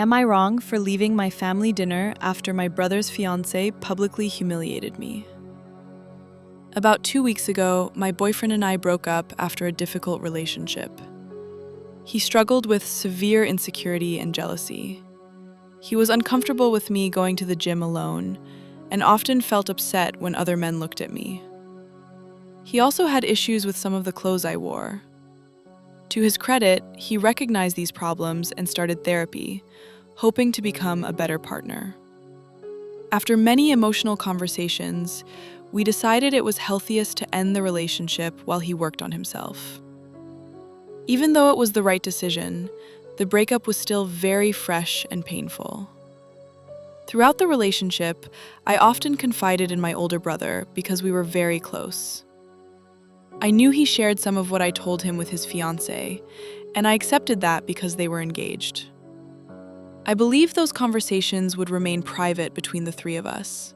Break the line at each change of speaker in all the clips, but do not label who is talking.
Am I wrong for leaving my family dinner after my brother's fiancée publicly humiliated me? About 2 weeks ago, my boyfriend and I broke up after a difficult relationship. He struggled with severe insecurity and jealousy. He was uncomfortable with me going to the gym alone and often felt upset when other men looked at me. He also had issues with some of the clothes I wore. To his credit, he recognized these problems and started therapy, hoping to become a better partner. After many emotional conversations, we decided it was healthiest to end the relationship while he worked on himself. Even though it was the right decision, the breakup was still very fresh and painful. Throughout the relationship, I often confided in my older brother because we were very close. I knew he shared some of what I told him with his fiancée, and I accepted that because they were engaged. I believed those conversations would remain private between the three of us.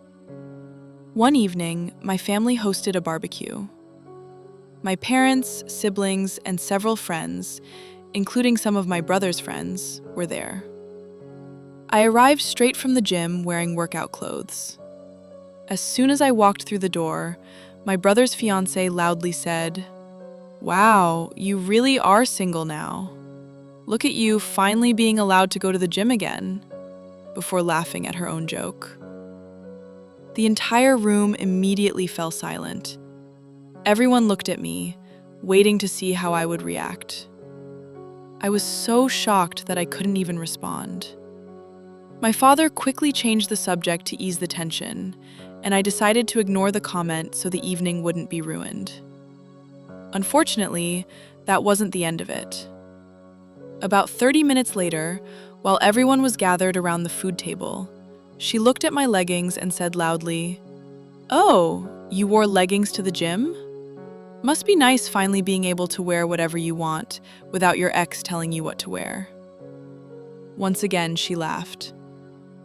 One evening, my family hosted a barbecue. My parents, siblings, and several friends, including some of my brother's friends, were there. I arrived straight from the gym wearing workout clothes. As soon as I walked through the door, my brother's fiancée loudly said, "Wow, you really are single now. Look at you finally being allowed to go to the gym again," before laughing at her own joke. The entire room immediately fell silent. Everyone looked at me, waiting to see how I would react. I was so shocked that I couldn't even respond. My father quickly changed the subject to ease the tension, and I decided to ignore the comment so the evening wouldn't be ruined. Unfortunately, that wasn't the end of it. About 30 minutes later, while everyone was gathered around the food table, she looked at my leggings and said loudly, "Oh, you wore leggings to the gym? Must be nice finally being able to wear whatever you want without your ex telling you what to wear." Once again, she laughed.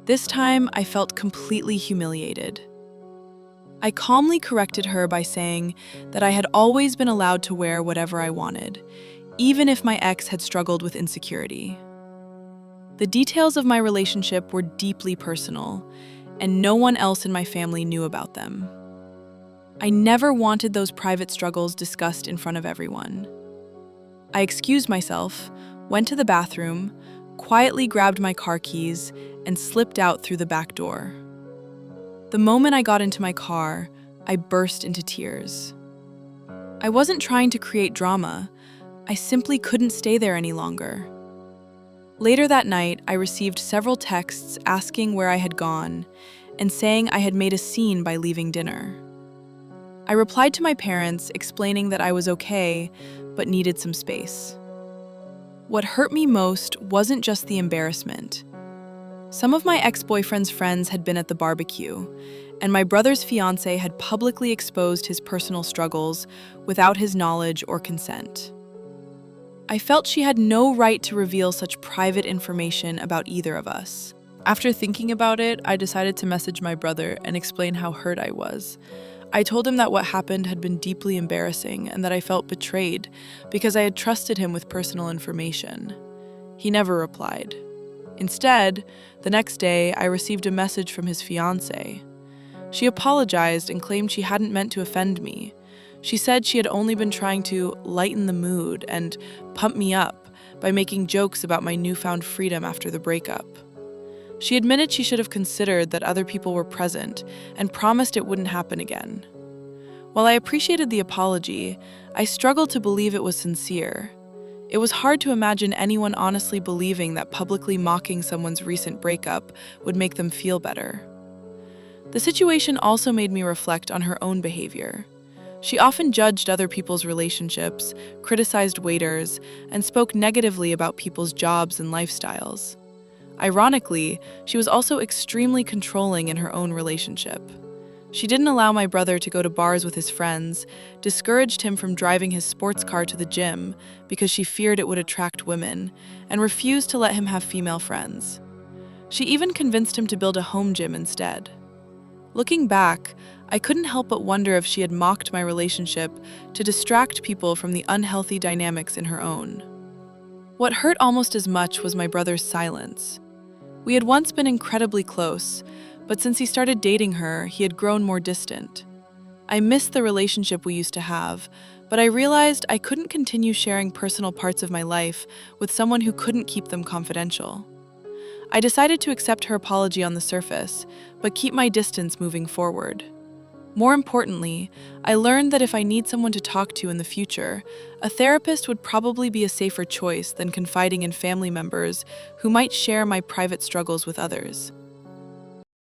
This time, I felt completely humiliated. I calmly corrected her by saying that I had always been allowed to wear whatever I wanted, even if my ex had struggled with insecurity. The details of my relationship were deeply personal, and no one else in my family knew about them. I never wanted those private struggles discussed in front of everyone. I excused myself, went to the bathroom, quietly grabbed my car keys, and slipped out through the back door. The moment I got into my car, I burst into tears. I wasn't trying to create drama. I simply couldn't stay there any longer. Later that night, I received several texts asking where I had gone and saying I had made a scene by leaving dinner. I replied to my parents explaining that I was okay, but needed some space. What hurt me most wasn't just the embarrassment. Some of my ex-boyfriend's friends had been at the barbecue, and my brother's fiancée had publicly exposed his personal struggles without his knowledge or consent. I felt she had no right to reveal such private information about either of us. After thinking about it, I decided to message my brother and explain how hurt I was. I told him that what happened had been deeply embarrassing and that I felt betrayed because I had trusted him with personal information. He never replied. Instead, the next day, I received a message from his fiancée. She apologized and claimed she hadn't meant to offend me. She said she had only been trying to lighten the mood and pump me up by making jokes about my newfound freedom after the breakup. She admitted she should have considered that other people were present and promised it wouldn't happen again. While I appreciated the apology, I struggled to believe it was sincere. It was hard to imagine anyone honestly believing that publicly mocking someone's recent breakup would make them feel better. The situation also made me reflect on her own behavior. She often judged other people's relationships, criticized waiters, and spoke negatively about people's jobs and lifestyles. Ironically, she was also extremely controlling in her own relationship. She didn't allow my brother to go to bars with his friends, discouraged him from driving his sports car to the gym because she feared it would attract women, and refused to let him have female friends. She even convinced him to build a home gym instead. Looking back, I couldn't help but wonder if she had mocked my relationship to distract people from the unhealthy dynamics in her own. What hurt almost as much was my brother's silence. We had once been incredibly close, but since he started dating her, he had grown more distant. I missed the relationship we used to have, but I realized I couldn't continue sharing personal parts of my life with someone who couldn't keep them confidential. I decided to accept her apology on the surface, but keep my distance moving forward. More importantly, I learned that if I need someone to talk to in the future, a therapist would probably be a safer choice than confiding in family members who might share my private struggles with others.